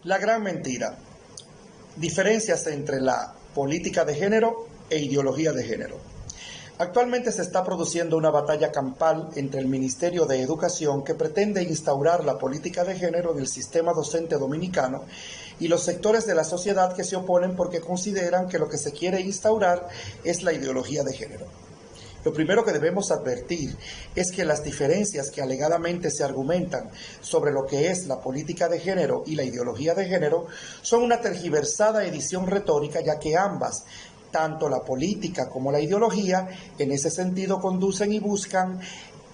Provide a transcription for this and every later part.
La gran mentira. Diferencias entre la política de género e ideología de género. Actualmente se está produciendo una batalla campal entre el Ministerio de Educación, que pretende instaurar la política de género en el sistema docente dominicano, y los sectores de la sociedad que se oponen porque consideran que lo que se quiere instaurar es la ideología de género. Lo primero que debemos advertir es que las diferencias que alegadamente se argumentan sobre lo que es la política de género y la ideología de género son una tergiversada edición retórica, ya que ambas, tanto la política como la ideología, en ese sentido conducen y buscan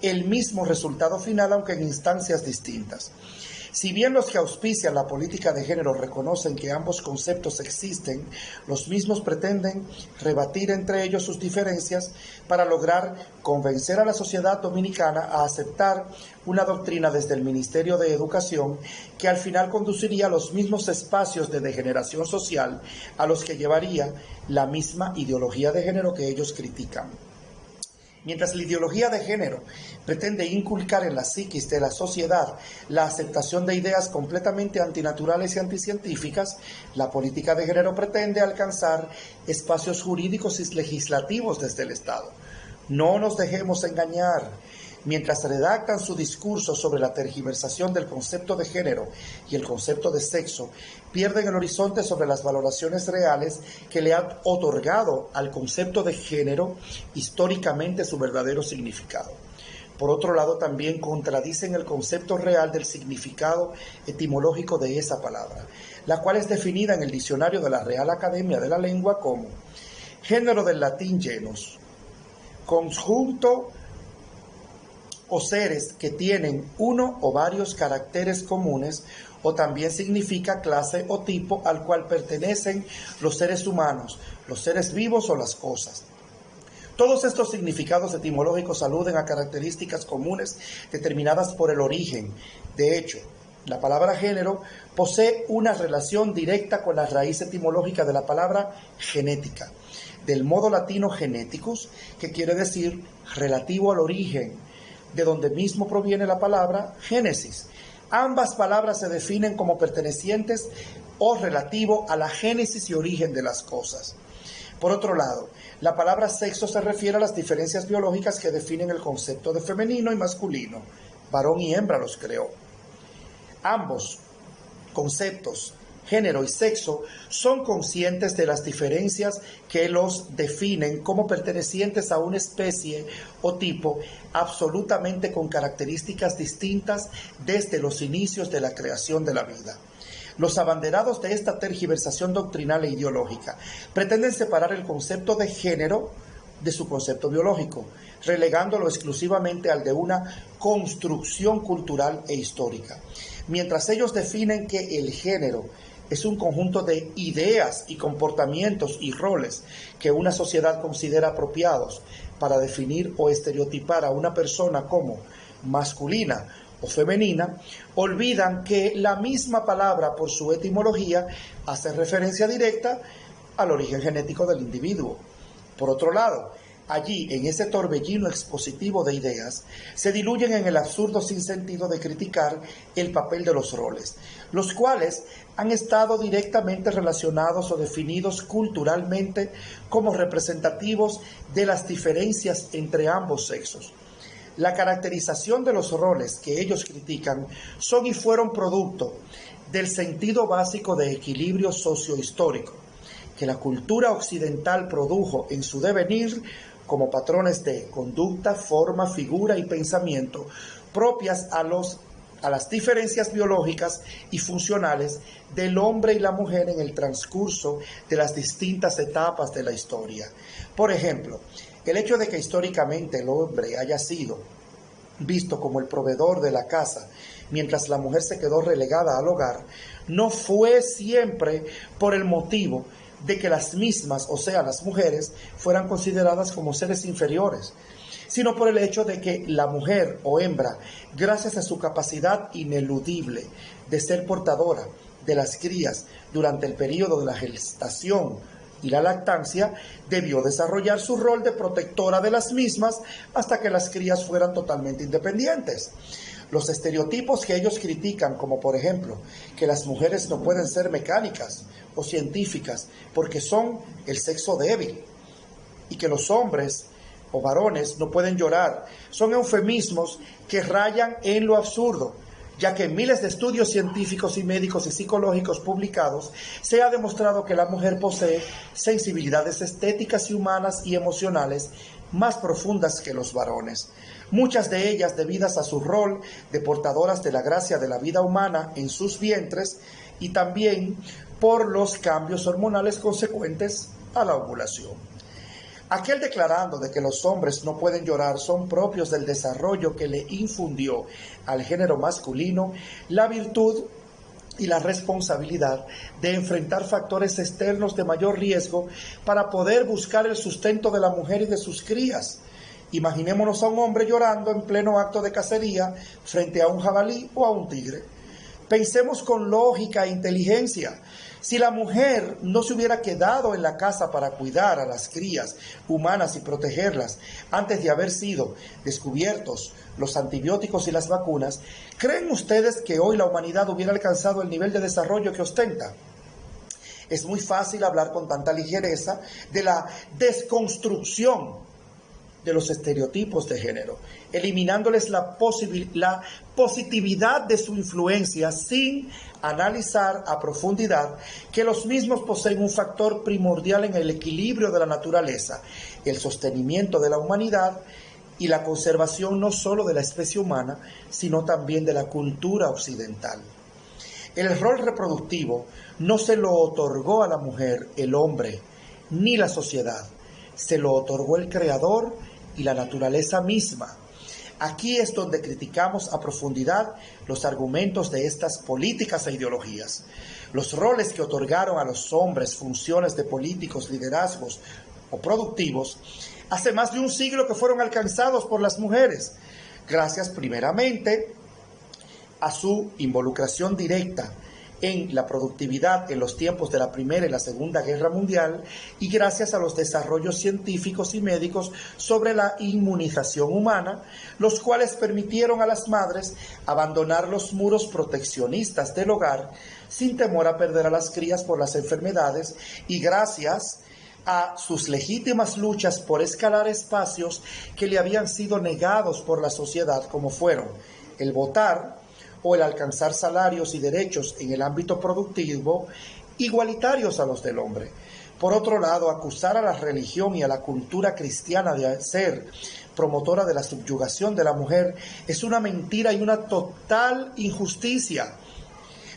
el mismo resultado final, aunque en instancias distintas. Si bien los que auspician la política de género reconocen que ambos conceptos existen, los mismos pretenden rebatir entre ellos sus diferencias para lograr convencer a la sociedad dominicana a aceptar una doctrina desde el Ministerio de Educación que al final conduciría a los mismos espacios de degeneración social a los que llevaría la misma ideología de género que ellos critican. Mientras la ideología de género pretende inculcar en la psiquis de la sociedad la aceptación de ideas completamente antinaturales y anticientíficas, la política de género pretende alcanzar espacios jurídicos y legislativos desde el Estado. No nos dejemos engañar. Mientras redactan su discurso sobre la tergiversación del concepto de género y el concepto de sexo, pierden el horizonte sobre las valoraciones reales que le han otorgado al concepto de género históricamente su verdadero significado. Por otro lado, también contradicen el concepto real del significado etimológico de esa palabra, la cual es definida en el diccionario de la Real Academia de la Lengua como género del latín genus, conjunto o seres que tienen uno o varios caracteres comunes, o también significa clase o tipo al cual pertenecen los seres humanos, los seres vivos o las cosas. Todos estos significados etimológicos aluden a características comunes determinadas por el origen. De hecho, la palabra género posee una relación directa con la raíz etimológica de la palabra genética, del modo latino geneticus, que quiere decir relativo al origen, de donde mismo proviene la palabra génesis. Ambas palabras se definen como pertenecientes o relativo a la génesis y origen de las cosas. Por otro lado, la palabra sexo se refiere a las diferencias biológicas que definen el concepto de femenino y masculino. Varón y hembra los creó. Ambos conceptos, género y sexo, son conscientes de las diferencias que los definen como pertenecientes a una especie o tipo absolutamente con características distintas desde los inicios de la creación de la vida. Los abanderados de esta tergiversación doctrinal e ideológica pretenden separar el concepto de género de su concepto biológico, relegándolo exclusivamente al de una construcción cultural e histórica. Mientras ellos definen que el género es un conjunto de ideas y comportamientos y roles que una sociedad considera apropiados para definir o estereotipar a una persona como masculina o femenina, olvidan que la misma palabra, por su etimología, hace referencia directa al origen genético del individuo. Por otro lado, allí, en ese torbellino expositivo de ideas, se diluyen en el absurdo sinsentido de criticar el papel de los roles, los cuales han estado directamente relacionados o definidos culturalmente como representativos de las diferencias entre ambos sexos. La caracterización de los roles que ellos critican son y fueron producto del sentido básico de equilibrio sociohistórico que la cultura occidental produjo en su devenir como patrones de conducta, forma, figura y pensamiento propias a las diferencias biológicas y funcionales del hombre y la mujer en el transcurso de las distintas etapas de la historia. Por ejemplo, el hecho de que históricamente el hombre haya sido visto como el proveedor de la casa, mientras la mujer se quedó relegada al hogar, no fue siempre por el motivo de que las mismas, o sea, las mujeres, fueran consideradas como seres inferiores, sino por el hecho de que la mujer o hembra, gracias a su capacidad ineludible de ser portadora de las crías durante el periodo de la gestación y la lactancia, debió desarrollar su rol de protectora de las mismas hasta que las crías fueran totalmente independientes. Los estereotipos que ellos critican, como por ejemplo, que las mujeres no pueden ser mecánicas o científicas porque son el sexo débil, y que los hombres o varones no pueden llorar, son eufemismos que rayan en lo absurdo, ya que en miles de estudios científicos y médicos y psicológicos publicados se ha demostrado que la mujer posee sensibilidades estéticas y humanas y emocionales más profundas que los varones, muchas de ellas debidas a su rol de portadoras de la gracia de la vida humana en sus vientres y también por los cambios hormonales consecuentes a la ovulación. Aquel declarando de que los hombres no pueden llorar son propios del desarrollo que le infundió al género masculino la virtud y la responsabilidad de enfrentar factores externos de mayor riesgo para poder buscar el sustento de la mujer y de sus crías. Imaginémonos a un hombre llorando en pleno acto de cacería frente a un jabalí o a un tigre. Pensemos con lógica e inteligencia. Si la mujer no se hubiera quedado en la casa para cuidar a las crías humanas y protegerlas antes de haber sido descubiertos los antibióticos y las vacunas, ¿creen ustedes que hoy la humanidad hubiera alcanzado el nivel de desarrollo que ostenta? Es muy fácil hablar con tanta ligereza de la desconstrucción de los estereotipos de género, eliminándoles la positividad de su influencia sin analizar a profundidad que los mismos poseen un factor primordial en el equilibrio de la naturaleza, el sostenimiento de la humanidad y la conservación no solo de la especie humana, sino también de la cultura occidental. El rol reproductivo no se lo otorgó a la mujer el hombre, ni la sociedad, se lo otorgó el Creador y la naturaleza misma. Aquí es donde criticamos a profundidad los argumentos de estas políticas e ideologías. Los roles que otorgaron a los hombres funciones de políticos, liderazgos o productivos, hace más de un siglo que fueron alcanzados por las mujeres, gracias primeramente a su involucración directa en la productividad en los tiempos de la Primera y la Segunda Guerra Mundial y gracias a los desarrollos científicos y médicos sobre la inmunización humana, los cuales permitieron a las madres abandonar los muros proteccionistas del hogar sin temor a perder a las crías por las enfermedades y gracias a sus legítimas luchas por escalar espacios que le habían sido negados por la sociedad, como fueron el votar o el alcanzar salarios y derechos en el ámbito productivo igualitarios a los del hombre. Por otro lado, acusar a la religión y a la cultura cristiana de ser promotora de la subyugación de la mujer es una mentira y una total injusticia.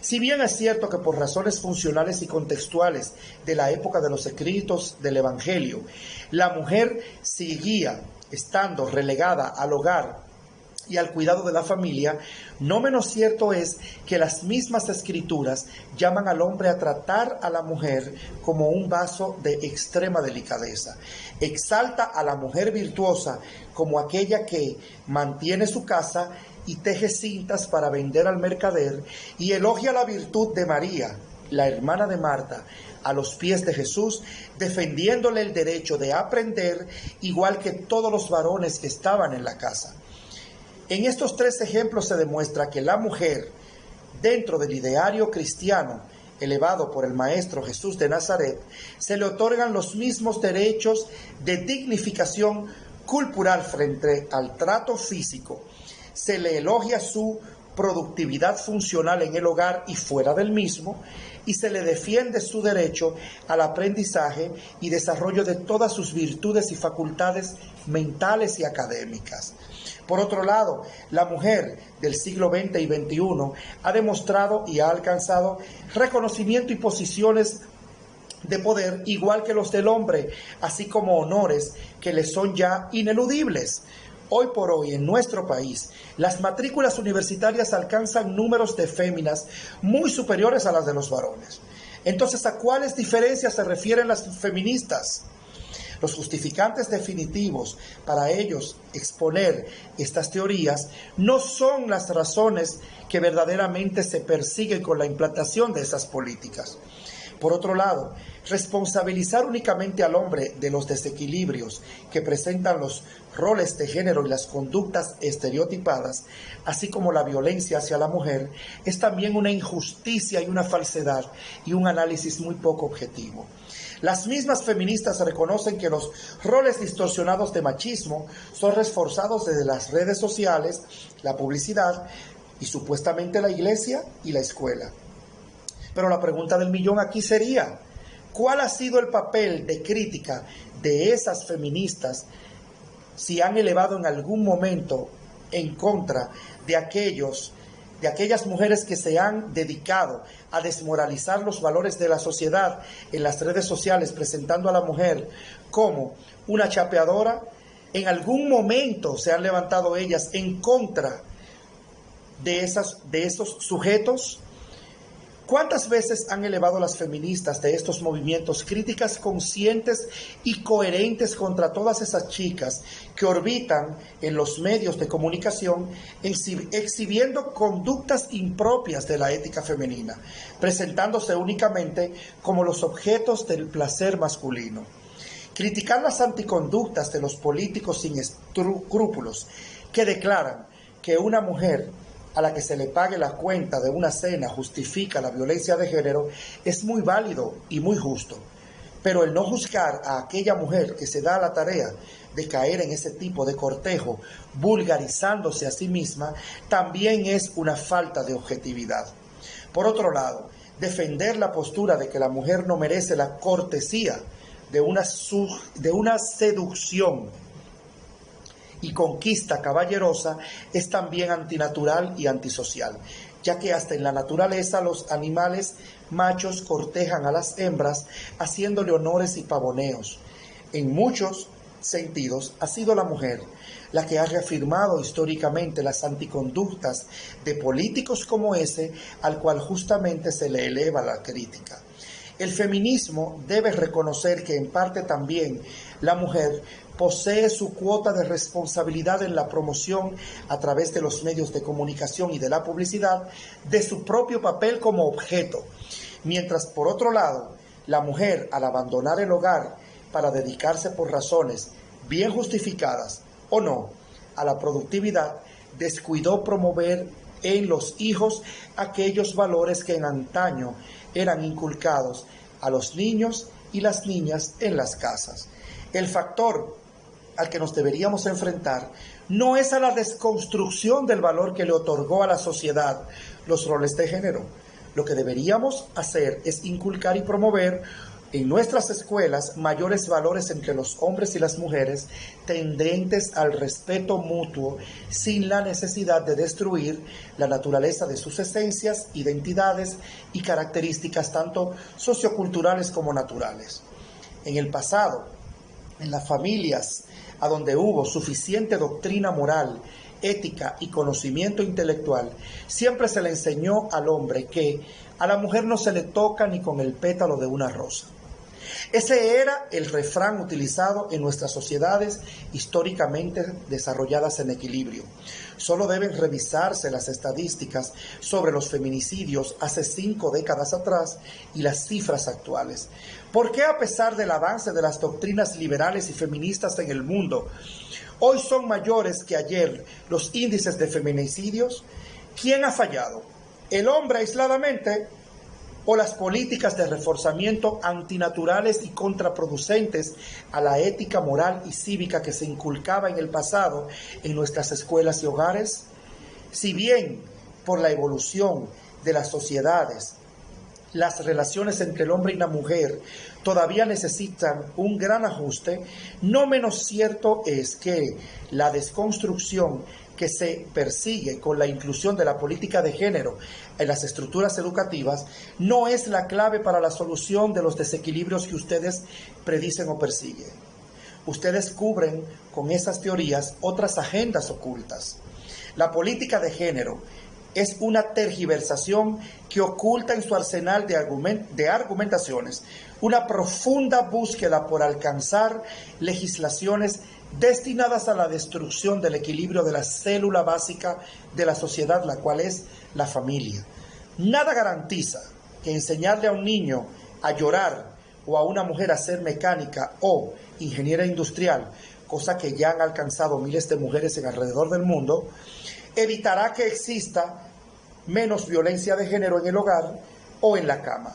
Si bien es cierto que por razones funcionales y contextuales de la época de los escritos del Evangelio, la mujer seguía estando relegada al hogar y al cuidado de la familia, no menos cierto es que las mismas escrituras llaman al hombre a tratar a la mujer como un vaso de extrema delicadeza. Exalta a la mujer virtuosa como aquella que mantiene su casa y teje cintas para vender al mercader, y elogia la virtud de María, la hermana de Marta, a los pies de Jesús, defendiéndole el derecho de aprender, igual que todos los varones que estaban en la casa. En estos tres ejemplos se demuestra que la mujer, dentro del ideario cristiano elevado por el Maestro Jesús de Nazaret, se le otorgan los mismos derechos de dignificación cultural frente al trato físico. Se le elogia su productividad funcional en el hogar y fuera del mismo, y se le defiende su derecho al aprendizaje y desarrollo de todas sus virtudes y facultades mentales y académicas. Por otro lado, la mujer del siglo XX y XXI ha demostrado y ha alcanzado reconocimiento y posiciones de poder igual que los del hombre, así como honores que le son ya ineludibles. Hoy por hoy en nuestro país, las matrículas universitarias alcanzan números de féminas muy superiores a las de los varones. Entonces, ¿a cuáles diferencias se refieren las feministas? Los justificantes definitivos para ellos exponer estas teorías no son las razones que verdaderamente se persiguen con la implantación de esas políticas. Por otro lado, responsabilizar únicamente al hombre de los desequilibrios que presentan los roles de género y las conductas estereotipadas, así como la violencia hacia la mujer, es también una injusticia y una falsedad y un análisis muy poco objetivo. Las mismas feministas reconocen que los roles distorsionados de machismo son reforzados desde las redes sociales, la publicidad y supuestamente la iglesia y la escuela. Pero la pregunta del millón aquí sería, ¿cuál ha sido el papel de crítica de esas feministas si han elevado en algún momento en contra de aquellas mujeres que se han dedicado a desmoralizar los valores de la sociedad en las redes sociales, presentando a la mujer como una chapeadora? En algún momento se han levantado ellas en contra de esos sujetos. ¿Cuántas veces han elevado las feministas de estos movimientos críticas conscientes y coherentes contra todas esas chicas que orbitan en los medios de comunicación exhibiendo conductas impropias de la ética femenina, presentándose únicamente como los objetos del placer masculino? Criticar las anticonductas de los políticos sin escrúpulos que declaran que una mujer a la que se le pague la cuenta de una cena justifica la violencia de género es muy válido y muy justo. Pero el no juzgar a aquella mujer que se da a la tarea de caer en ese tipo de cortejo, vulgarizándose a sí misma, también es una falta de objetividad. Por otro lado, defender la postura de que la mujer no merece la cortesía de una seducción y conquista caballerosa es también antinatural y antisocial, ya que hasta en la naturaleza los animales machos cortejan a las hembras haciéndole honores y pavoneos. En muchos sentidos ha sido la mujer la que ha reafirmado históricamente las anticonductas de políticos como ese, al cual justamente se le eleva la crítica. El feminismo debe reconocer que en parte también la mujer posee su cuota de responsabilidad en la promoción a través de los medios de comunicación y de la publicidad de su propio papel como objeto, mientras por otro lado, la mujer al abandonar el hogar para dedicarse por razones bien justificadas o no a la productividad, descuidó promover en los hijos aquellos valores que en antaño eran inculcados a los niños y las niñas en las casas. El factor al que nos deberíamos enfrentar no es a la desconstrucción del valor que le otorgó a la sociedad los roles de género. Lo que deberíamos hacer es inculcar y promover en nuestras escuelas mayores valores entre los hombres y las mujeres, tendentes al respeto mutuo, sin la necesidad de destruir la naturaleza de sus esencias, identidades y características tanto socioculturales como naturales. En el pasado, en las familias a donde hubo suficiente doctrina moral, ética y conocimiento intelectual, siempre se le enseñó al hombre que a la mujer no se le toca ni con el pétalo de una rosa. Ese era el refrán utilizado en nuestras sociedades históricamente desarrolladas en equilibrio. Solo deben revisarse las estadísticas sobre los feminicidios hace 5 décadas atrás y las cifras actuales. ¿Por qué, a pesar del avance de las doctrinas liberales y feministas en el mundo, hoy son mayores que ayer los índices de feminicidios? ¿Quién ha fallado? ¿El hombre aisladamente o las políticas de reforzamiento antinaturales y contraproducentes a la ética moral y cívica que se inculcaba en el pasado en nuestras escuelas y hogares? Si bien por la evolución de las sociedades, las relaciones entre el hombre y la mujer todavía necesitan un gran ajuste, no menos cierto es que la desconstrucción que se persigue con la inclusión de la política de género en las estructuras educativas no es la clave para la solución de los desequilibrios que ustedes predicen o persiguen. Ustedes cubren con esas teorías otras agendas ocultas. La política de género es una tergiversación que oculta en su arsenal de argumentaciones una profunda búsqueda por alcanzar legislaciones destinadas a la destrucción del equilibrio de la célula básica de la sociedad, la cual es la familia. Nada garantiza que enseñarle a un niño a llorar o a una mujer a ser mecánica o ingeniera industrial, cosa que ya han alcanzado miles de mujeres en alrededor del mundo, evitará que exista menos violencia de género en el hogar o en la cama.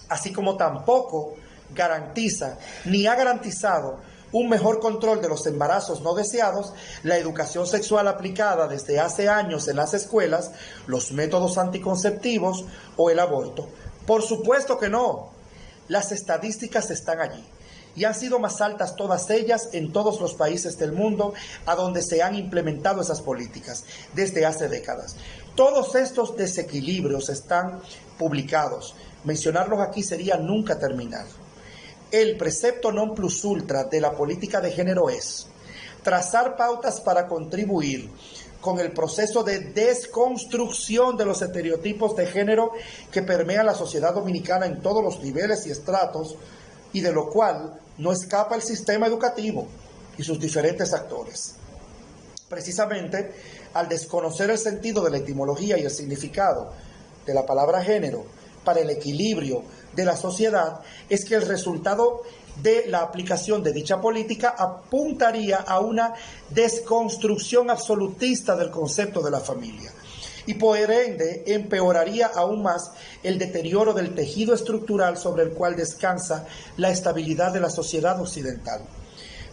Así como tampoco garantiza ni ha garantizado un mejor control de los embarazos no deseados, la educación sexual aplicada desde hace años en las escuelas, los métodos anticonceptivos o el aborto. Por supuesto que no. Las estadísticas están allí y han sido más altas todas ellas en todos los países del mundo a donde se han implementado esas políticas desde hace décadas. Todos estos desequilibrios están publicados. Mencionarlos aquí sería nunca terminar. El precepto non plus ultra de la política de género es trazar pautas para contribuir con el proceso de desconstrucción de los estereotipos de género que permean la sociedad dominicana en todos los niveles y estratos, y de lo cual no escapa el sistema educativo y sus diferentes actores. Precisamente, al desconocer el sentido de la etimología y el significado de la palabra género para el equilibrio de la sociedad, es que el resultado de la aplicación de dicha política apuntaría a una desconstrucción absolutista del concepto de la familia y por ende empeoraría aún más el deterioro del tejido estructural sobre el cual descansa la estabilidad de la sociedad occidental.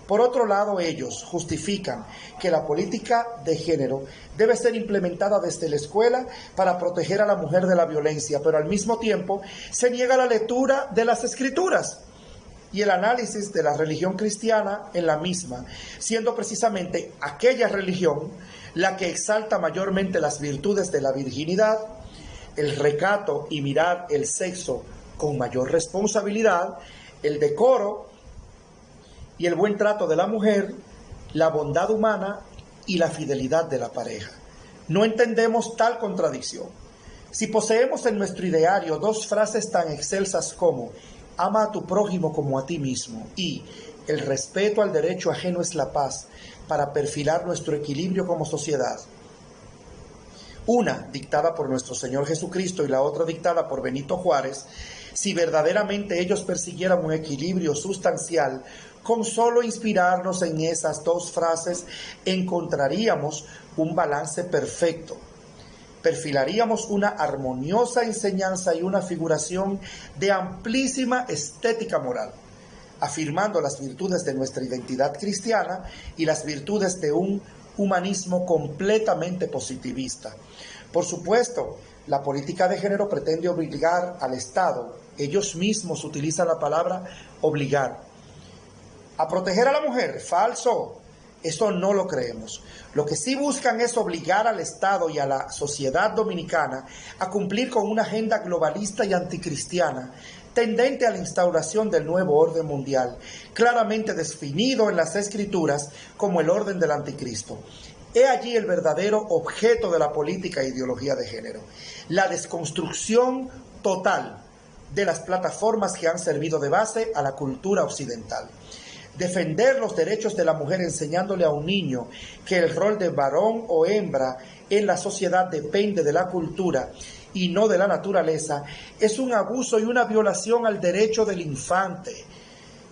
Por otro lado, ellos justifican que la política de género debe ser implementada desde la escuela para proteger a la mujer de la violencia, pero al mismo tiempo se niega la lectura de las escrituras y el análisis de la religión cristiana en la misma, siendo precisamente aquella religión la que exalta mayormente las virtudes de la virginidad, el recato y mirar el sexo con mayor responsabilidad, el decoro y el buen trato de la mujer, la bondad humana y la fidelidad de la pareja. No entendemos tal contradicción. Si poseemos en nuestro ideario dos frases tan excelsas como ama a tu prójimo como a ti mismo y el respeto al derecho ajeno es la paz para perfilar nuestro equilibrio como sociedad, una dictada por nuestro Señor Jesucristo y la otra dictada por Benito Juárez, si verdaderamente ellos persiguieran un equilibrio sustancial, con solo inspirarnos en esas dos frases encontraríamos un balance perfecto. Perfilaríamos una armoniosa enseñanza y una figuración de amplísima estética moral, afirmando las virtudes de nuestra identidad cristiana y las virtudes de un humanismo completamente positivista. Por supuesto, la política de género pretende obligar al Estado, ellos mismos utilizan la palabra obligar, a proteger a la mujer. Falso. Eso no lo creemos. Lo que sí buscan es obligar al Estado y a la sociedad dominicana a cumplir con una agenda globalista y anticristiana, tendente a la instauración del nuevo orden mundial, claramente definido en las Escrituras como el orden del anticristo. He allí el verdadero objeto de la política e ideología de género, la desconstrucción total de las plataformas que han servido de base a la cultura occidental. Defender los derechos de la mujer enseñándole a un niño que el rol de varón o hembra en la sociedad depende de la cultura y no de la naturaleza es un abuso y una violación al derecho del infante.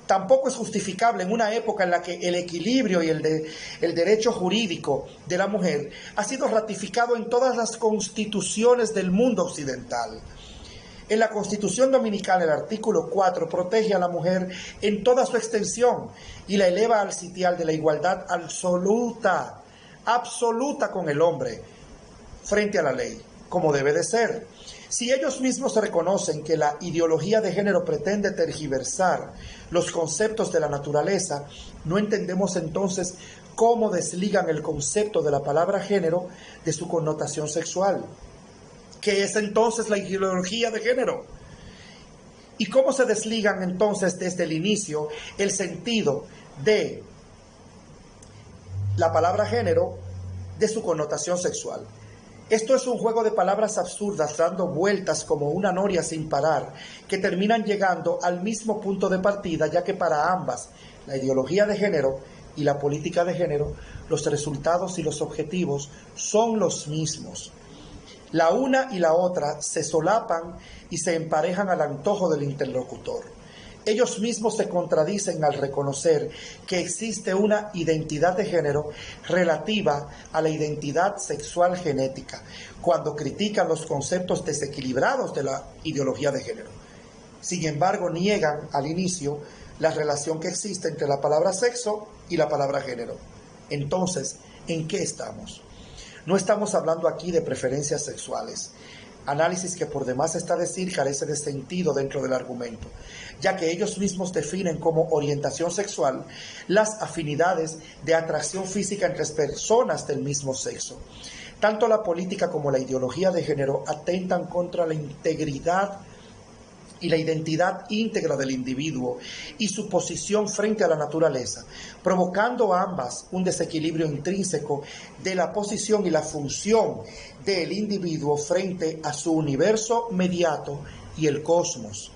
Tampoco es justificable en una época en la que el equilibrio y el derecho jurídico de la mujer ha sido ratificado en todas las constituciones del mundo occidental. En la Constitución Dominicana, el artículo 4 protege a la mujer en toda su extensión y la eleva al sitial de la igualdad absoluta con el hombre frente a la ley, como debe de ser. Si ellos mismos reconocen que la ideología de género pretende tergiversar los conceptos de la naturaleza, no entendemos entonces cómo desligan el concepto de la palabra género de su connotación sexual. ¿Qué es entonces la ideología de género? ¿Y cómo se desligan entonces desde el inicio el sentido de la palabra género de su connotación sexual? Esto es un juego de palabras absurdas dando vueltas como una noria sin parar, que terminan llegando al mismo punto de partida, ya que para ambas, la ideología de género y la política de género, los resultados y los objetivos son los mismos. La una y la otra se solapan y se emparejan al antojo del interlocutor. Ellos mismos se contradicen al reconocer que existe una identidad de género relativa a la identidad sexual genética, cuando critican los conceptos desequilibrados de la ideología de género. Sin embargo, niegan al inicio la relación que existe entre la palabra sexo y la palabra género. Entonces, ¿en qué estamos? No estamos hablando aquí de preferencias sexuales, análisis que por demás está decir carece de sentido dentro del argumento, ya que ellos mismos definen como orientación sexual las afinidades de atracción física entre personas del mismo sexo. Tanto la política como la ideología de género atentan contra la integridad y la identidad íntegra del individuo y su posición frente a la naturaleza, provocando a ambas un desequilibrio intrínseco de la posición y la función del individuo frente a su universo mediato y el cosmos,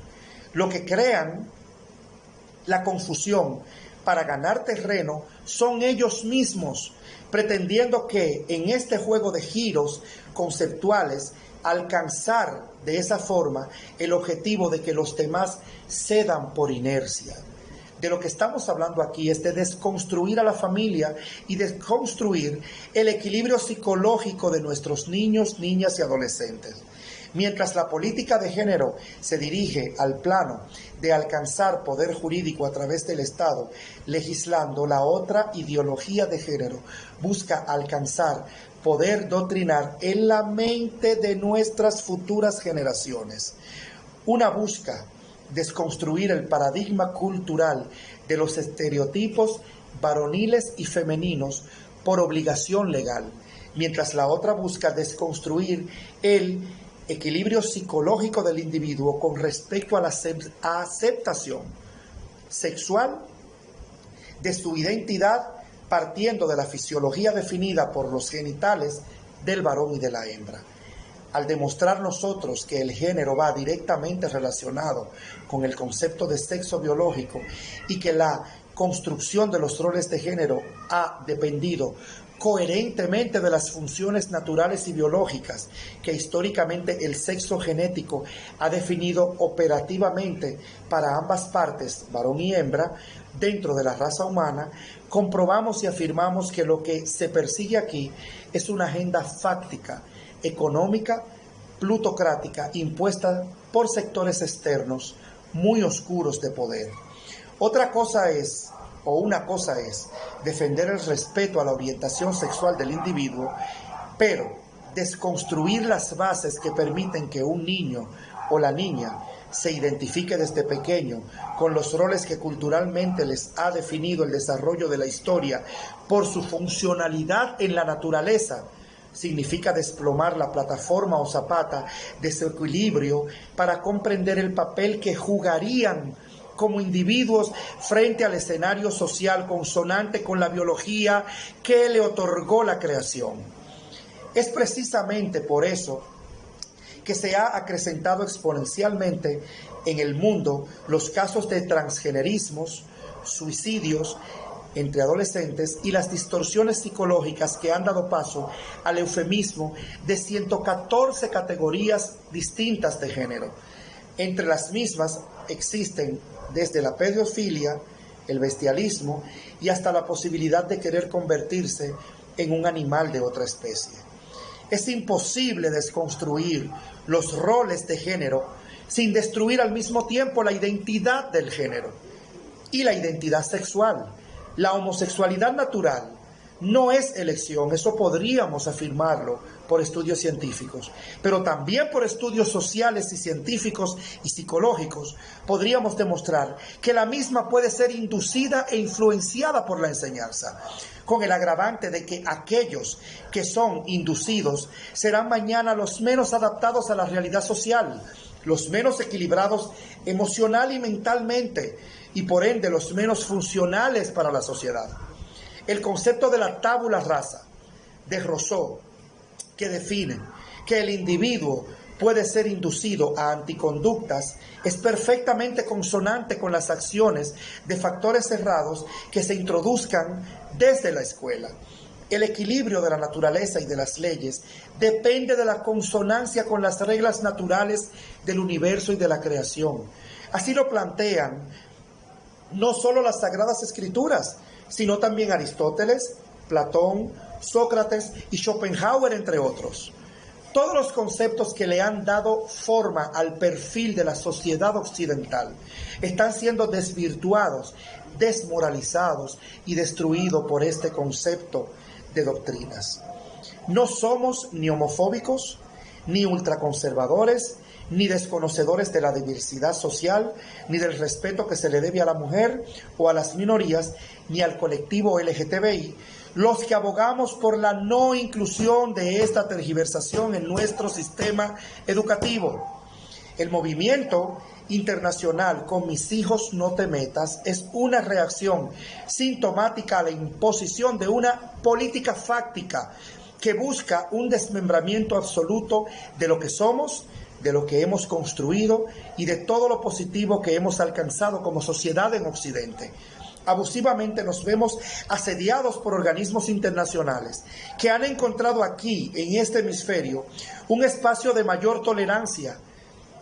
lo que crean la confusión para ganar terreno son ellos mismos, pretendiendo que en este juego de giros conceptuales alcanzar de esa forma el objetivo de que los demás cedan por inercia. De lo que estamos hablando aquí es de desconstruir a la familia y desconstruir el equilibrio psicológico de nuestros niños, niñas y adolescentes. Mientras la política de género se dirige al plano de alcanzar poder jurídico a través del Estado, legislando, la otra ideología de género busca alcanzar poder doctrinar en la mente de nuestras futuras generaciones. Una busca desconstruir el paradigma cultural de los estereotipos varoniles y femeninos por obligación legal, mientras la otra busca desconstruir el equilibrio psicológico del individuo con respecto a la aceptación sexual de su identidad, partiendo de la fisiología definida por los genitales del varón y de la hembra. Al demostrar nosotros que el género va directamente relacionado con el concepto de sexo biológico y que la construcción de los roles de género ha dependido coherentemente de las funciones naturales y biológicas que históricamente el sexo genético ha definido operativamente para ambas partes, varón y hembra, dentro de la raza humana, comprobamos y afirmamos que lo que se persigue aquí es una agenda fáctica, económica, plutocrática, impuesta por sectores externos muy oscuros de poder. Una cosa es defender el respeto a la orientación sexual del individuo, pero desconstruir las bases que permiten que un niño o la niña se identifique desde pequeño con los roles que culturalmente les ha definido el desarrollo de la historia por su funcionalidad en la naturaleza, significa desplomar la plataforma o zapata de su equilibrio para comprender el papel que jugarían como individuos frente al escenario social consonante con la biología que le otorgó la creación. Es precisamente por eso que se ha acrecentado exponencialmente en el mundo los casos de transgenerismos, suicidios entre adolescentes y las distorsiones psicológicas que han dado paso al eufemismo de 114 categorías distintas de género. Entre las mismas existen desde la pedofilia, el bestialismo y hasta la posibilidad de querer convertirse en un animal de otra especie. Es imposible desconstruir los roles de género sin destruir al mismo tiempo la identidad del género y la identidad sexual. La homosexualidad natural no es elección, eso podríamos afirmarlo por estudios científicos, pero también por estudios sociales y científicos y psicológicos podríamos demostrar que la misma puede ser inducida e influenciada por la enseñanza, con el agravante de que aquellos que son inducidos serán mañana los menos adaptados a la realidad social, los menos equilibrados emocional y mentalmente, y por ende los menos funcionales para la sociedad. El concepto de la tabula rasa de Rousseau, que define que el individuo puede ser inducido a anticonductas, es perfectamente consonante con las acciones de factores cerrados que se introduzcan desde la escuela. El equilibrio de la naturaleza y de las leyes depende de la consonancia con las reglas naturales del universo y de la creación. Así lo plantean no solo las Sagradas Escrituras, sino también Aristóteles, Platón, Sócrates y Schopenhauer, entre otros. Todos los conceptos que le han dado forma al perfil de la sociedad occidental están siendo desvirtuados, desmoralizados y destruidos por este concepto de doctrinas. No somos ni homofóbicos, ni ultraconservadores, ni desconocedores de la diversidad social, ni del respeto que se le debe a la mujer o a las minorías, ni al colectivo LGTBI, los que abogamos por la no inclusión de esta tergiversación en nuestro sistema educativo. El movimiento internacional Con mis hijos no te metas es una reacción sintomática a la imposición de una política fáctica que busca un desmembramiento absoluto de lo que somos, de lo que hemos construido y de todo lo positivo que hemos alcanzado como sociedad en Occidente. Abusivamente nos vemos asediados por organismos internacionales que han encontrado aquí, en este hemisferio, un espacio de mayor tolerancia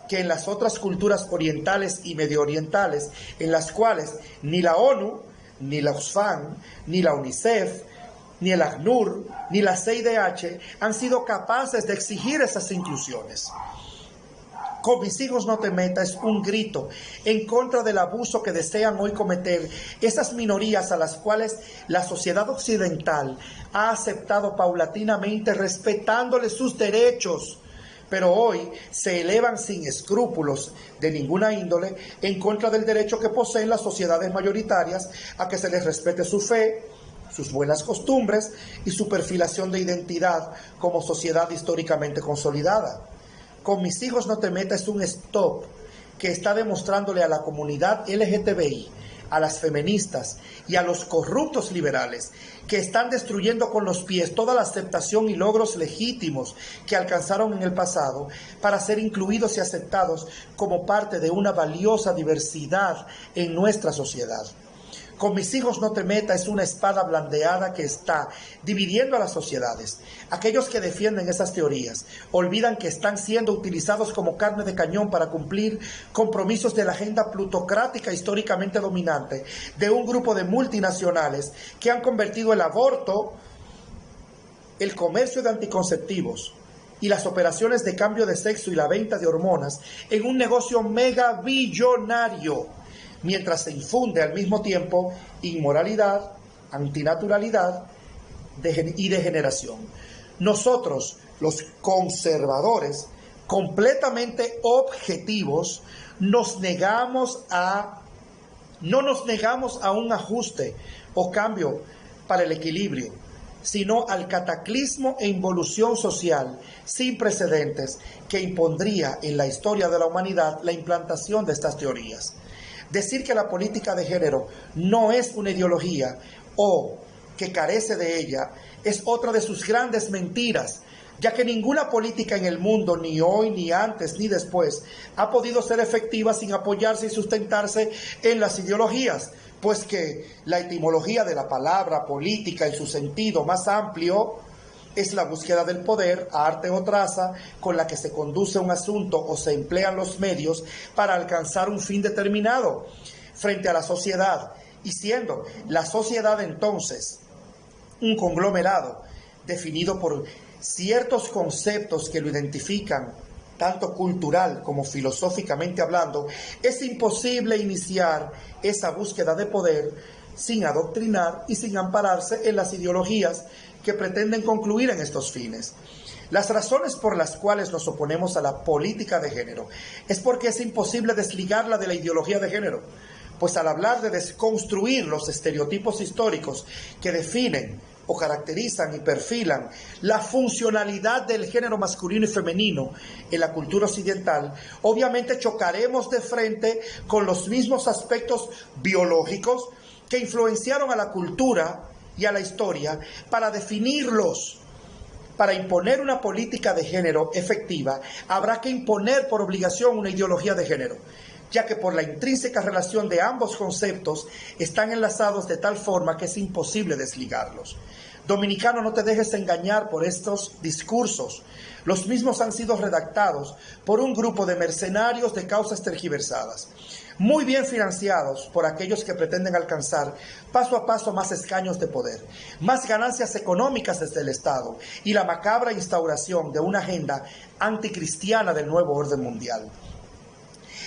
que en las otras culturas orientales y medio orientales, en las cuales ni la ONU, ni la Oxfam, ni la UNICEF, ni el ACNUR, ni la CIDH han sido capaces de exigir esas inclusiones. Con mis hijos no te metas es un grito en contra del abuso que desean hoy cometer esas minorías a las cuales la sociedad occidental ha aceptado paulatinamente, respetándoles sus derechos, pero hoy se elevan sin escrúpulos de ninguna índole en contra del derecho que poseen las sociedades mayoritarias a que se les respete su fe, sus buenas costumbres y su perfilación de identidad como sociedad históricamente consolidada. Con mis hijos no te metas es un stop que está demostrándole a la comunidad LGTBI, a las feministas y a los corruptos liberales que están destruyendo con los pies toda la aceptación y logros legítimos que alcanzaron en el pasado para ser incluidos y aceptados como parte de una valiosa diversidad en nuestra sociedad. Con mis hijos no te metas es una espada blandeada que está dividiendo a las sociedades. Aquellos que defienden esas teorías olvidan que están siendo utilizados como carne de cañón para cumplir compromisos de la agenda plutocrática históricamente dominante de un grupo de multinacionales que han convertido el aborto, el comercio de anticonceptivos y las operaciones de cambio de sexo y la venta de hormonas en un negocio megabillonario, mientras se infunde al mismo tiempo inmoralidad, antinaturalidad y degeneración. Nosotros, los conservadores, completamente objetivos, no nos negamos a un ajuste o cambio para el equilibrio, sino al cataclismo e involución social sin precedentes que impondría en la historia de la humanidad la implantación de estas teorías. Decir que la política de género no es una ideología o que carece de ella es otra de sus grandes mentiras, ya que ninguna política en el mundo, ni hoy, ni antes, ni después, ha podido ser efectiva sin apoyarse y sustentarse en las ideologías, pues que la etimología de la palabra política en su sentido más amplio es la búsqueda del poder, arte o traza con la que se conduce un asunto o se emplean los medios para alcanzar un fin determinado frente a la sociedad, y siendo la sociedad entonces un conglomerado definido por ciertos conceptos que lo identifican, tanto cultural como filosóficamente hablando, es imposible iniciar esa búsqueda de poder sin adoctrinar y sin ampararse en las ideologías que pretenden concluir en estos fines. Las razones por las cuales nos oponemos a la política de género es porque es imposible desligarla de la ideología de género, pues al hablar de desconstruir los estereotipos históricos que definen o caracterizan y perfilan la funcionalidad del género masculino y femenino en la cultura occidental, obviamente chocaremos de frente con los mismos aspectos biológicos que influenciaron a la cultura y a la historia para definirlos. Para imponer una política de género efectiva, habrá que imponer por obligación una ideología de género, ya que por la intrínseca relación de ambos conceptos están enlazados de tal forma que es imposible desligarlos. Dominicano, no te dejes engañar por estos discursos. Los mismos han sido redactados por un grupo de mercenarios de causas tergiversadas, muy bien financiados por aquellos que pretenden alcanzar paso a paso más escaños de poder, más ganancias económicas desde el Estado y la macabra instauración de una agenda anticristiana del nuevo orden mundial.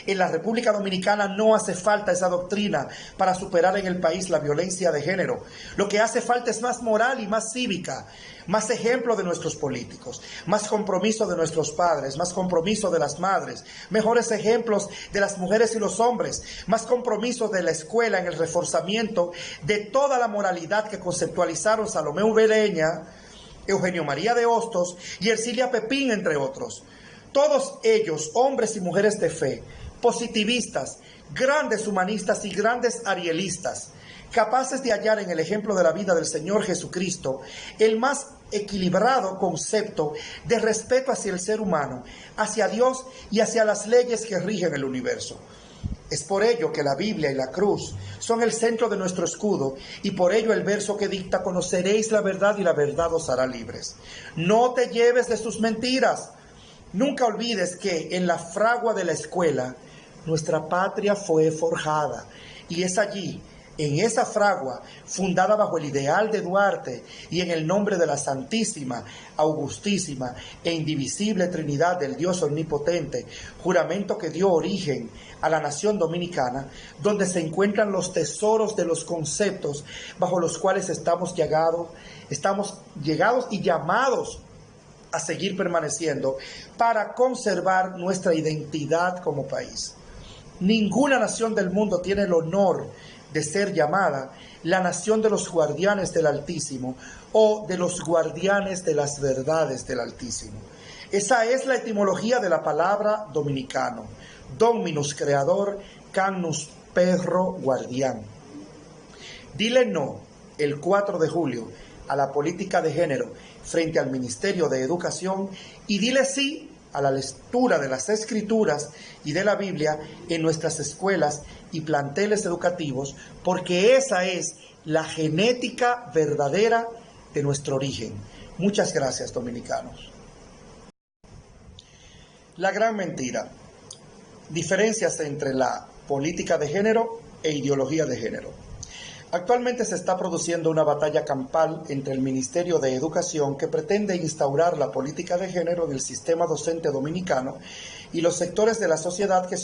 En la República Dominicana no hace falta esa doctrina para superar en el país la violencia de género. Lo que hace falta es más moral y más cívica, más ejemplo de nuestros políticos, más compromiso de nuestros padres, más compromiso de las madres, mejores ejemplos de las mujeres y los hombres, más compromiso de la escuela en el reforzamiento de toda la moralidad que conceptualizaron Salomé Ubereña, Eugenio María de Hostos y Ercilia Pepín, entre otros. Todos ellos, hombres y mujeres de fe, positivistas, grandes humanistas y grandes arielistas, capaces de hallar en el ejemplo de la vida del Señor Jesucristo el más equilibrado concepto de respeto hacia el ser humano, hacia Dios y hacia las leyes que rigen el universo. Es por ello que la Biblia y la cruz son el centro de nuestro escudo y por ello el verso que dicta: conoceréis la verdad y la verdad os hará libres. No te lleves de sus mentiras. Nunca olvides que en la fragua de la escuela nuestra patria fue forjada y es allí, en esa fragua, fundada bajo el ideal de Duarte y en el nombre de la Santísima, Augustísima e Indivisible Trinidad del Dios Omnipotente, juramento que dio origen a la nación dominicana, donde se encuentran los tesoros de los conceptos bajo los cuales estamos llegados y llamados a seguir permaneciendo para conservar nuestra identidad como país. Ninguna nación del mundo tiene el honor de ser llamada la nación de los guardianes del Altísimo o de los guardianes de las verdades del Altísimo. Esa es la etimología de la palabra dominicano: dominus, creador, canus, perro, guardián. Dile no el 4 de julio a la política de género frente al Ministerio de Educación y dile sí a la lectura de las Escrituras y de la Biblia en nuestras escuelas y planteles educativos, porque esa es la genética verdadera de nuestro origen. Muchas gracias, dominicanos. La gran mentira: diferencias entre la política de género e ideología de género. Actualmente se está produciendo una batalla campal entre el Ministerio de Educación, que pretende instaurar la política de género en el sistema docente dominicano, y los sectores de la sociedad que